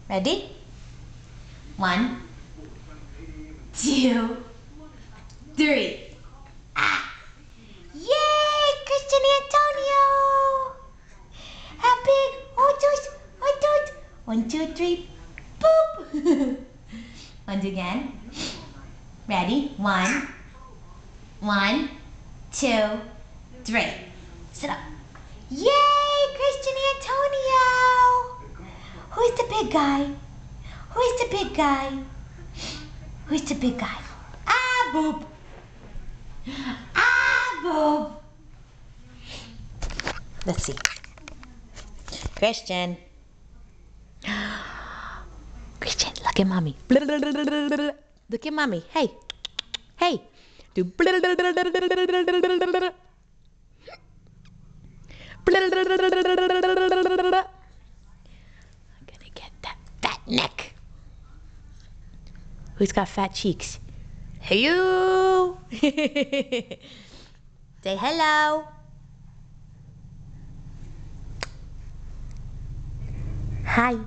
Ready? 1, 2, 3. Ah! Yay! Christian Antonio! Happy! Oh, toot! Oh, toot! 1, 2, 3. Boop! Once again. Ready? 1, 1, 2, 3. Sit up. Yay! Christian Antonio! Who's the big guy? Who's the big guy? Who's the big guy? Ah, boop! Ah, boop! Let's see. Christian. Christian, look at mommy. Look at mommy. Hey. Hey. Do. I'm gonna get that fat neck. Who's got fat cheeks? Hey you. Say hello. Hi.